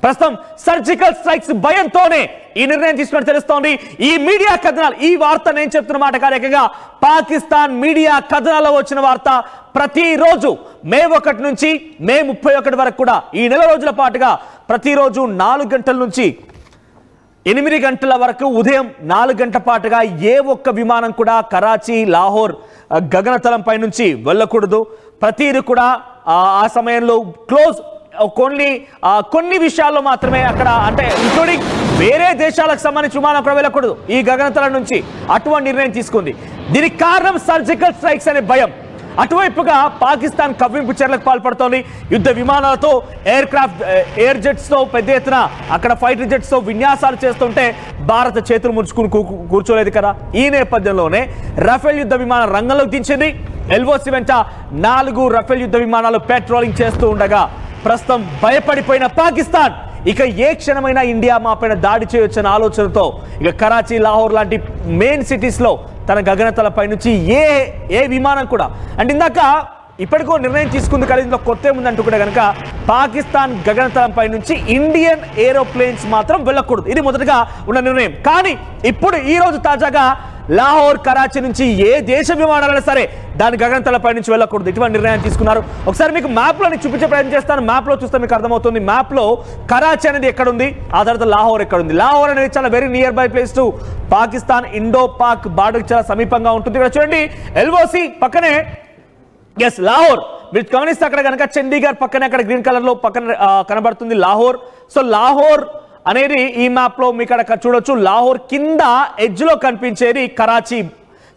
ప్రస్తుతం surgical strikes భయంతోనే ఈ నిర్ణయం తీసుకుని తెలుస్తోంది. ఈ మీడియా కథనాలు, ఈ వార్త నేను చెప్తున్న మాట కార్యకంగా పాకిస్తాన్ మీడియా కథనాల్లో వచ్చిన వార్త. ప్రతిరోజు మే 1 నుంచి మే 31 వరకు కూడా ఈ నెల రోజుల పాటుగా ప్రతిరోజు 4 గంటల నుంచి 8 గంటల వరకు ఉదయం 4 గంటల పాటుగా ఏ ఒక్క విమానం కూడా కరాచీ, లాహోర్ గగనతలంపై నుంచి వెళ్ళకూడదు. ప్రతిదీ కూడా ఆ సమయంలో క్లోజ్. కొన్ని విషయాల్లో మాత్రమే అక్కడ, అంటే ఇంక్లూడింగ్ వేరే దేశాలకు సంబంధించి విమానం అక్కడ వెళ్ళకూడదు ఈ గగనతలం నుంచి. అటువంటి నిర్ణయం తీసుకుంది. దీనికి కారణం సర్జికల్ స్ట్రైక్స్ అనే భయం. అటువైపుగా పాకిస్తాన్ కవ్వింపు చర్యలకు పాల్పడుతోంది. యుద్ధ విమానాలతో, ఎయిర్ జెట్స్ తో పెద్ద ఎత్తున అక్కడ ఫైటర్ జెట్స్ తో విన్యాసాలు చేస్తుంటే భారత చేతులు ముడుచుకుని కూర్చోలేదు కదా. ఈ నేపథ్యంలోనే రఫేల్ యుద్ధ విమానం రంగంలోకి దించింది. ఎల్ఓసి వెంట 4 రఫేల్ యుద్ధ విమానాలు పెట్రోలింగ్ చేస్తూ ఉండగా ప్రస్తుతం భయపడిపోయిన పాకిస్తాన్ ఇక ఏ క్షణమైనా ఇండియా మాపైన దాడి చేయొచ్చన్న ఆలోచనతో ఇక కరాచీ, లాహోర్ లాంటి మెయిన్ సిటీస్ లో తన గగనతలపై నుంచి ఏ విమానం కూడా, అంటే ఇందాక ఇప్పటికో నిర్ణయం తీసుకుంది కదా, ఇందులో కొత్త ఏముందంటూ కూడా కనుక పాకిస్తాన్ గగనతలంపై నుంచి ఇండియన్ ఏరోప్లేన్స్ మాత్రం వెళ్ళకూడదు. ఇది మొదటగా ఉన్న నిర్ణయం. కానీ ఇప్పుడు ఈ రోజు తాజాగా లాహోర్, కరాచీ నుంచి ఏ దేశ విమానాలైనా సరే దాని గగనతలపై నుంచి వెళ్ళకూడదు. ఇటువంటి నిర్ణయం తీసుకున్నారు. ఒకసారి మీకు మ్యాప్లో చూపించే ప్రయత్నం చేస్తాను. మ్యాప్లో చూస్తే మీకు అర్థమవుతుంది. మ్యాప్లో కరాచీ అనేది ఎక్కడుంది, ఆ తర్వాత లాహోర్ ఎక్కడుంది. లాహోర్ అనేది చాలా very near by place to Pakistan, Indo Pak border చాలా సమీపంగా ఉంటుంది. ఇక్కడ చూడండి ఎల్ఓసి పక్కనే, ఎస్ లాహోర్ మీరు గమనిస్తే అక్కడ కనుక చండీగఢ్ పక్కనే అక్కడ గ్రీన్ కలర్ లో పక్కన కనబడుతుంది లాహోర్. సో లాహోర్ అనేది ఈ మ్యాప్ లో మీకు అక్కడ చూడొచ్చు. లాహోర్ కింద ఎడ్జ్ లో కనిపించేది కరాచీ.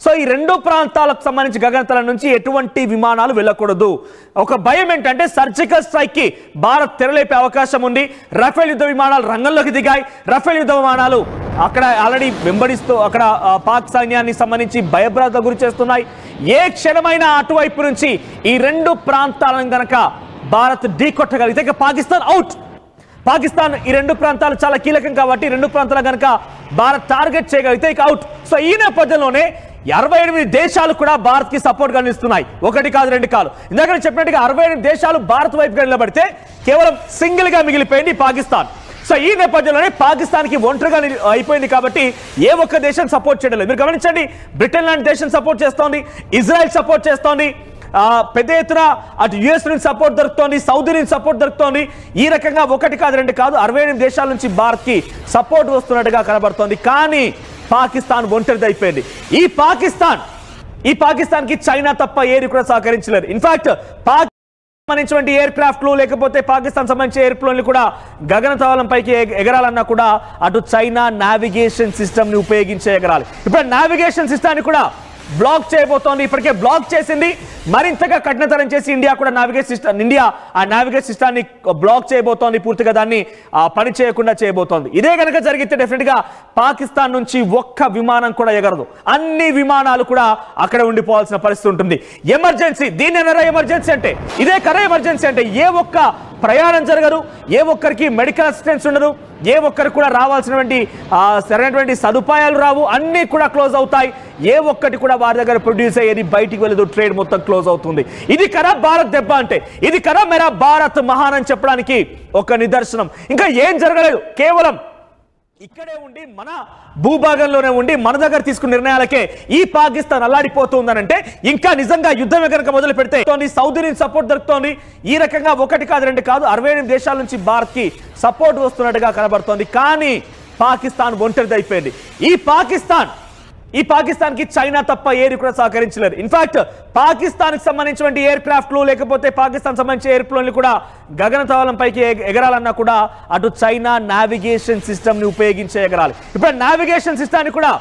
సో ఈ 2 ప్రాంతాలకు సంబంధించి గగనతలం నుంచి ఎటువంటి విమానాలు వెళ్ళకూడదు. ఒక భయం ఏంటంటే సర్జికల్ స్ట్రైక్ కి భారత్ తెరలేపే అవకాశం ఉంది. రఫేల్ యుద్ధ విమానాలు రంగంలోకి దిగాయి. రఫేల్ యుద్ధ విమానాలు అక్కడ ఆల్రెడీ వెంబడిస్తూ అక్కడ పాక్ సైన్యానికి సంబంధించి భయభ్రాంతులకు గురి చేస్తున్నాయి. ఏ క్షణమైనా అటువైపు నుంచి ఈ 2 ప్రాంతాలను గనక భారత్ ఢీకొట్టగలిగితే ఇక పాకిస్తాన్ అవుట్. పాకిస్తాన్ ఈ 2 ప్రాంతాలు చాలా కీలకం కాబట్టి 2 ప్రాంతాలు కనుక భారత్ టార్గెట్ చేయగలిగితే ఇక అవుట్. సో ఈ నేపథ్యంలోనే 68 దేశాలు కూడా భారత్ కి సపోర్ట్ గా నిలుస్తున్నాయి. 1 కాదు 2 కాదు. ఇందాక నేను చెప్పినట్టుగా 68 దేశాలు భారత్ వైపుగా నిలబడితే కేవలం సింగిల్ గా మిగిలిపోయింది పాకిస్తాన్. సో ఈ నేపథ్యంలోనే పాకిస్తాన్ కి ఒంటరిగా అయిపోయింది కాబట్టి ఏ ఒక్క దేశం సపోర్ట్ చేయడం లేదు. మీరు గమనించండి, బ్రిటన్ లాంటి దేశం సపోర్ట్ చేస్తోంది, ఇజ్రాయెల్ సపోర్ట్ చేస్తోంది, పెద్ద ఎత్తున అటు యుఎస్ నుంచి సపోర్ట్ దొరుకుతోంది, సౌదీ నుంచి సపోర్ట్ దొరుకుతోంది. ఈ రకంగా 1 కాదు 2 కాదు 68 దేశాల నుంచి భారత్ కి సపోర్ట్ వస్తున్నట్టుగా కనబడుతోంది. కానీ పాకిస్తాన్ ఒంటరిది అయిపోయింది. ఈ పాకిస్తాన్ కి చైనా తప్ప ఏది కూడా సహకరించలేదు. ఇన్ఫాక్ట్ సంబంధించినటువంటి ఎయిర్ క్రాఫ్ట్లు లేకపోతే పాకిస్తాన్ సంబంధించిన ఎయిర్ప్లేన్లు కూడా గగనతలం పైకి ఎగరాలన్నా కూడా అటు చైనా నావిగేషన్ సిస్టమ్ ని ఉపయోగించే ఎగరాలి. ఇప్పుడు నావిగేషన్ సిస్టాన్ని కూడా బ్లాక్ చేయబోతోంది. ఇప్పటికే బ్లాక్ చేసింది. మరింతగా కఠినతరం చేసి ఇండియా ఆ నావిగేషన్ సిస్టాన్ని బ్లాక్ చేయబోతోంది. పూర్తిగా దాన్ని పని చేయకుండా చేయబోతోంది. ఇదే కనుక జరిగితే డెఫినెట్ గా పాకిస్తాన్ నుంచి ఒక్క విమానం కూడా ఎగరదు. అన్ని విమానాలు కూడా అక్కడ ఉండిపోవాల్సిన పరిస్థితి ఉంటుంది. ఎమర్జెన్సీ, దీన్ని అనరా ఎమర్జెన్సీ అంటే? ఇదే కదా ఎమర్జెన్సీ అంటే. ఏ ఒక్క ప్రయాణం జరగదు, ఏ ఒక్కరికి మెడికల్ అసిస్టెన్స్ ఉండదు, ఏ ఒక్కరికి కూడా రావాల్సినటువంటి సరైనటువంటి సదుపాయాలు రావు. అన్నీ కూడా క్లోజ్ అవుతాయి. ఏ ఒక్కటి కూడా వారి దగ్గర ప్రొడ్యూస్ అయ్యేది బయటికి వెళ్ళదు. ట్రేడ్ మొత్తం క్లోజ్ అవుతుంది. ఇది కదా భారత్ దెబ్బ అంటే. ఇది కదా మేరా భారత్ మహాన్ అని చెప్పడానికి ఒక నిదర్శనం. ఇంకా ఏం జరగలేదు. కేవలం ఇక్కడే ఉండి మన భూభాగంలోనే ఉండి మన దగ్గర తీసుకున్న నిర్ణయాలకే ఈ పాకిస్తాన్ అల్లాడిపోతుందనంటే ఇంకా నిజంగా యుద్ధం కనుక మొదలు పెడితే సౌదీ నుంచి సపోర్ట్ దొరుకుతోంది. ఈ రకంగా 1 కాదు 2 కాదు 68 దేశాల నుంచి భారత్ కి సపోర్ట్ వస్తున్నట్టుగా కనబడుతోంది. కానీ పాకిస్తాన్ ఒంటరిది అయిపోయింది. ఈ పాకిస్తాన్ కి చైనా తప్ప ఏది కూడా సహకరించలేదు. ఇన్ఫాక్ట్ పాకిస్తాన్ కి సంబంధించినటువంటి ఎయిర్ క్రాఫ్ట్లు లేకపోతే పాకిస్తాన్ సంబంధించిన ఎయిర్ప్లేన్లు కూడా గగనతలం పైకి ఎగరాలన్నా కూడా అటు చైనా నావిగేషన్ సిస్టమ్ ని ఉపయోగించే ఎగరాలి. ఇప్పుడు నావిగేషన్ సిస్టాన్ని కూడా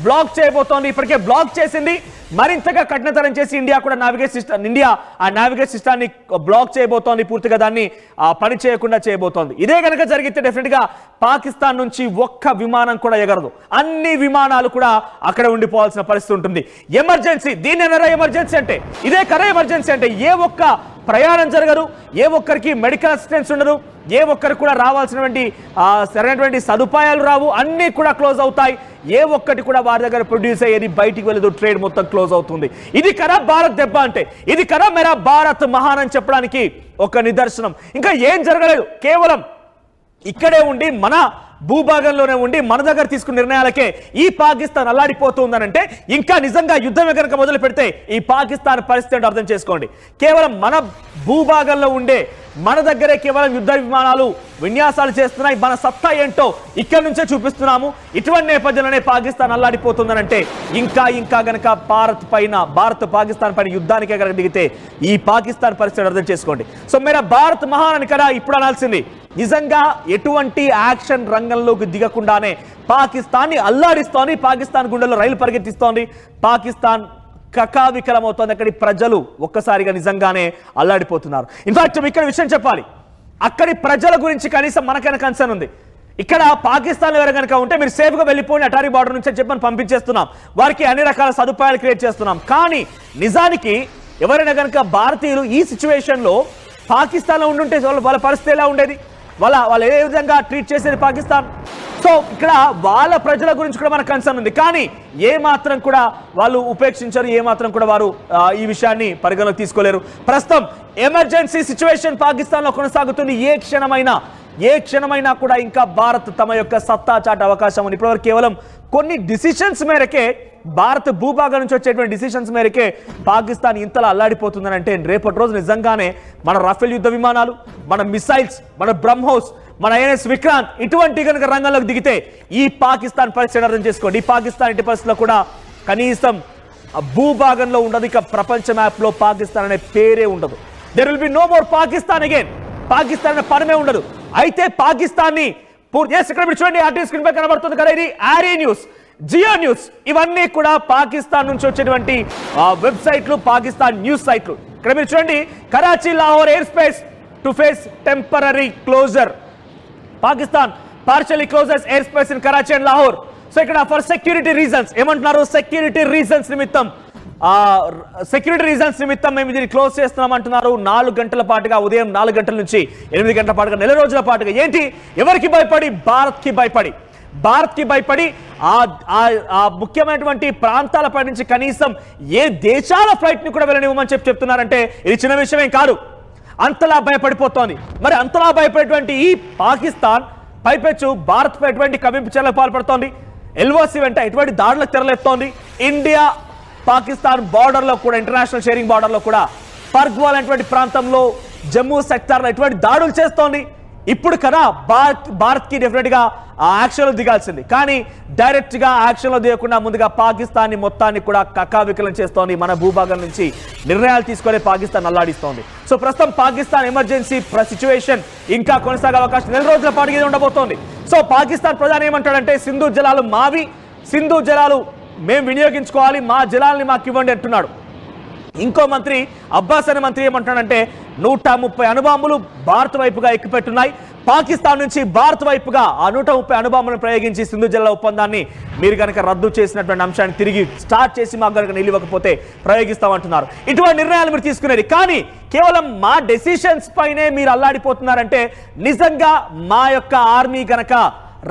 బ్లాక్ చేయబోతోంది. ఇప్పటికే బ్లాక్ చేసింది. మరింతగా కఠినతరం చేసి ఇండియా ఆ నావిగేషన్ సిస్టాన్ని బ్లాక్ చేయబోతోంది. పూర్తిగా దాన్ని పని చేయకుండా చేయబోతోంది. ఇదే కనుక జరిగితే డెఫినెట్ గా పాకిస్తాన్ నుంచి ఒక్క విమానం కూడా ఎగరదు. అన్ని విమానాలు కూడా అక్కడ ఉండిపోవాల్సిన పరిస్థితి ఉంటుంది. ఎమర్జెన్సీ, దీన్ని అనరా ఎమర్జెన్సీ అంటే? ఇదే కదా ఎమర్జెన్సీ అంటే. ఏ ఒక్క ప్రయాణం జరగదు, ఏ ఒక్కరికి మెడికల్ అసిస్టెన్స్ ఉండదు, ఏ ఒక్కరికి కూడా రావాల్సినటువంటి సరైనటువంటి సదుపాయాలు రావు. అన్నీ కూడా క్లోజ్ అవుతాయి. ఏ ఒక్కటి కూడా వారి దగ్గర ప్రొడ్యూస్ అయ్యేది బయటికి వెళ్ళదు. ట్రేడ్ మొత్తం క్లోజ్ అవుతుంది. ఇది కదా భారత్ దెబ్బ అంటే. ఇది కదా మేరా భారత్ మహాన్ అని చెప్పడానికి ఒక నిదర్శనం. ఇంకా ఏం జరగలేదు. కేవలం ఇక్కడే ఉండి మన భూభాగంలోనే ఉండి మన దగ్గర తీసుకున్న నిర్ణయాలకే ఈ పాకిస్తాన్ అల్లాడిపోతుందనంటే ఇంకా నిజంగా యుద్ధమే కనుక మొదలు పెడితే ఈ పాకిస్తాన్ పరిస్థితి ఏంటో అర్థం చేసుకోండి. కేవలం మన భూభాగంలో ఉండే మన దగ్గరే కేవలం యుద్ధ విమానాలు విన్యాసాలు చేస్తున్నాయి. మన సత్తా ఏంటో ఇక్కడ నుంచే చూపిస్తున్నాము. ఇటువంటి నేపథ్యంలోనే పాకిస్తాన్ అల్లాడిపోతుందనంటే ఇంకా గనక భారత్ పాకిస్తాన్ పైన యుద్ధానికే కనుక దిగితే ఈ పాకిస్తాన్ పరిస్థితి అర్థం చేసుకోండి. సో మేరా భారత్ మహాన్ అని కదా ఇప్పుడు అనాల్సింది. నిజంగా ఎటువంటి యాక్షన్ రంగంలోకి దిగకుండానే పాకిస్తాన్ని అల్లాడిస్తోంది. పాకిస్తాన్ గుండెల్లో రైలు పరిగెత్తిస్తోంది. పాకిస్తాన్ కకావికలమవుతోంది. అక్కడి ప్రజలు ఒక్కసారిగా నిజంగానే అల్లాడిపోతున్నారు. ఇన్ఫాక్ట్ ఇక్కడ విషయం చెప్పాలి, అక్కడి ప్రజల గురించి కనీసం మనకైనా కన్సర్న్ ఉంది. ఇక్కడ పాకిస్తాన్ ఎవరు కనుక ఉంటే మీరు సేఫ్గా వెళ్ళిపోయిన అటారీ బార్డర్ నుంచి చెప్పని పంపించేస్తున్నాం. వారికి అన్ని రకాల సదుపాయాలు క్రియేట్ చేస్తున్నాం. కానీ నిజానికి ఎవరైనా కనుక భారతీయులు ఈ సిచ్యువేషన్లో పాకిస్తాన్లో ఉండుంటే వాళ్ళ పరిస్థితి ఎలా ఉండేది? వాళ్ళు ఏ విధంగా ట్రీట్ చేసేది పాకిస్తాన్? సో ఇక్కడ వాళ్ళ ప్రజల గురించి కూడా మనకు కన్సర్న్ ఉంది. కానీ ఏ మాత్రం కూడా వాళ్ళు ఉపేక్షించరు, ఏ మాత్రం కూడా వారు ఈ విషయాన్ని పరిగణలోకి తీసుకోలేరు. ప్రస్తుతం ఎమర్జెన్సీ సిచ్యువేషన్ పాకిస్తాన్లో కొనసాగుతుంది. ఏ క్షణమైనా కూడా ఇంకా భారత్ తమ యొక్క సత్తా చాటే అవకాశం ఉంది. ఇప్పటివరకు కేవలం కొన్ని డిసిషన్స్ మేరకే, భారత్ భూభాగం నుంచి వచ్చేటువంటి డిసిషన్స్ మేరకే పాకిస్తాన్ ఇంతలా అల్లాడిపోతుందని అంటే రేపటి రోజు నిజంగానే మన రఫేల్ యుద్ధ విమానాలు, మన మిసైల్స్, మన బ్రహ్మోస్, మన ఐఎన్ఎస్ విక్రాంత్ ఇటువంటి కనుక రంగంలోకి దిగితే ఈ పాకిస్తాన్ పరిస్థితి అర్థం చేసుకోండి. ఈ పాకిస్తాన్ ఇటు పరిస్థితిలో కూడా కనీసం భూభాగంలో ఉండదు. ఇక ప్రపంచ మ్యాప్లో పాకిస్తాన్ అనే పేరే ఉండదు. There will be no more Pakistan again. Pakistan అనే పరమే ఉండదు. అయితే పాకిస్తాన్ని ఇక్కడ చూడండి, ఆర్టీవీ స్క్రీన్ పై కనబడుతుంది కదా, ఇది ఆర్ఈ న్యూస్, జియో న్యూస్, ఇవన్నీ కూడా పాకిస్తాన్ నుంచి వచ్చేటువంటి వెబ్సైట్లు, పాకిస్తాన్ న్యూస్ సైట్లు. ఇక్కడ మీరు చూడండి, Karachi Lahore air space to face temporary closure. Pakistan partially closes air space in Karachi and Lahore. So ఇక్కడ ఫర్ సెక్యూరిటీ రీజన్స్ ఏమంటున్నారు? సెక్యూరిటీ రీజన్స్ నిమిత్తం మేము దీన్ని క్లోజ్ చేస్తున్నాం అంటున్నారు. 4 గంటల పాటుగా, ఉదయం 4 గంటల నుంచి 8 గంటల పాటుగా, నెల రోజుల పాటుగా. ఏంటి? ఎవరికి భయపడి? భారత్కి భయపడి ఆ ముఖ్యమైనటువంటి ప్రాంతాలపై నుంచి కనీసం ఏ దేశాల ఫ్లైట్ ని కూడా వెళ్ళనివ్వమని చెప్తున్నారంటే ఇది చిన్న విషయమేం కాదు. అంతలా భయపడిపోతోంది. మరి అంతలా భయపడేటువంటి ఈ పాకిస్తాన్ పైపెచ్చు భారత్ పై ఎటువంటి కవింపు చర్యలకు పాల్పడుతోంది. ఎల్ఓసి వెంట ఎటువంటి దాడులకు తెరలేస్తోంది. ఇండియా పాకిస్తాన్ బార్డర్లో కూడా, ఇంటర్నేషనల్ షేరింగ్ బార్డర్లో కూడా, పర్గ్వాల్ అనేటువంటి ప్రాంతంలో, జమ్మూ సెక్టార్లో ఎటువంటి దాడులు చేస్తోంది. ఇప్పుడు కదా భారత్కి డెఫినెట్గా యాక్షన్లో దిగాల్సింది. కానీ డైరెక్ట్గా యాక్షన్లో దిగకుండా ముందుగా పాకిస్తాన్ని మొత్తాన్ని కూడా కకావికలం చేస్తోంది. మన భూభాగం నుంచి నిర్ణయాలు తీసుకొని పాకిస్తాన్ అల్లాడిస్తోంది. సో ప్రస్తుతం పాకిస్తాన్ ఎమర్జెన్సీ సిచ్యువేషన్ ఇంకా కొనసాగే అవకాశం నెల రోజుల పాటు ఉండబోతోంది. సో పాకిస్తాన్ ప్రధాని ఏమంటాడంటే సింధు జలాలు మావి, సింధు జలాలు మేము వినియోగించుకోవాలి, మా జలాల్ని మాకు ఇవ్వండి అంటున్నాడు. ఇంకో మంత్రి అబ్బాస్ అనే మంత్రి ఏమంటున్నాడంటే 130 అణుబాంబులు భారత్ వైపుగా ఎక్కుపెట్టున్నాయి. పాకిస్తాన్ నుంచి భారత్ వైపుగా ఆ 130 అణుబాంబులను ప్రయోగించి సింధు జలాల ఒప్పందాన్ని మీరు కనుక రద్దు చేసినటువంటి అంశాన్ని తిరిగి స్టార్ట్ చేసి మాకు కనుక నిలివకపోతే ప్రయోగిస్తామంటున్నారు. ఇటువంటి నిర్ణయాలు మీరు తీసుకునేది. కానీ కేవలం మా డెసిషన్స్ పైనే మీరు అల్లాడిపోతున్నారంటే నిజంగా మా యొక్క ఆర్మీ గనక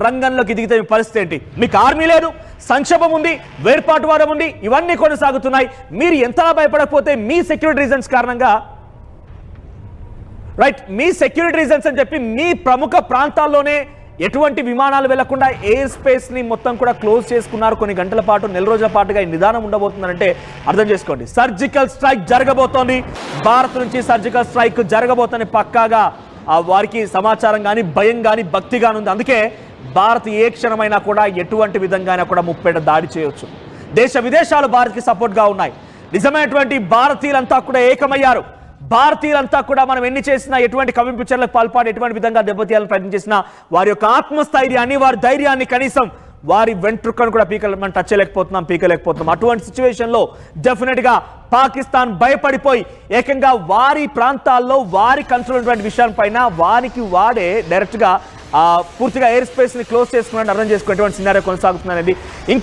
రంగంలోకి దిగితే మీ పరిస్థితి ఏంటి? మీకు ఆర్మీ లేదు, సంక్షోభం ఉంది, వేర్పాటువాదం ఉంది, ఇవన్నీ కొనసాగుతున్నాయి. మీరు ఎంతలా భయపడకపోతే మీ సెక్యూరిటీ రీజన్స్ కారణంగా, రైట్, మీ సెక్యూరిటీ రీజన్స్ అని చెప్పి మీ ప్రముఖ ప్రాంతాల్లోనే ఎటువంటి విమానాలు వెళ్లకుండా ఎయిర్ స్పేస్ ని మొత్తం కూడా క్లోజ్ చేసుకున్నారు. కొన్ని గంటల పాటు, నెల రోజుల పాటుగా ఈ నిదానం ఉండబోతుందంటే అర్థం చేసుకోండి. సర్జికల్ స్ట్రైక్ జరగబోతోంది. భారత్ నుంచి సర్జికల్ స్ట్రైక్ జరగబోతోంది. పక్కాగా వారికి సమాచారం కానీ, భయం కానీ, భక్తి కానీ ఉంది. అందుకే భారత్ ఏ క్షణమైనా కూడా ఎటువంటి విధంగా కూడా ముప్పేట దాడి చేయొచ్చు. దేశ విదేశాలు భారత్కి సపోర్ట్గా ఉన్నాయి. నిజమైనటువంటి భారతీయులంతా కూడా ఏకమయ్యారు. భారతీయులంతా కూడా మనం ఎన్ని చేసినా, ఎటువంటి కవింపు చర్యలకు పాల్పడి, ఎటువంటి విధంగా దెబ్బతీయాలని ప్రయత్నం చేసినా వారి యొక్క ఆత్మస్థైర్యాన్ని, వారి ధైర్యాన్ని, కనీసం వారి వెంట్రుకను కూడా మనం టచ్ పీకలేకపోతున్నాం. అటువంటి సిచ్యువేషన్లో డెఫినెట్గా పాకిస్తాన్ భయపడిపోయి ఏకంగా వారి ప్రాంతాల్లో వారి కంట్రోల్ ఉన్నటువంటి విషయం పైన వారికి వాడే డైరెక్ట్గా పూర్తిగా ఎయిర్ స్పేస్ ని క్లోజ్ చేసుకున్నట్టు అర్థం చేసుకునేటువంటి సినారియో కొనసాగుతుంది అనేది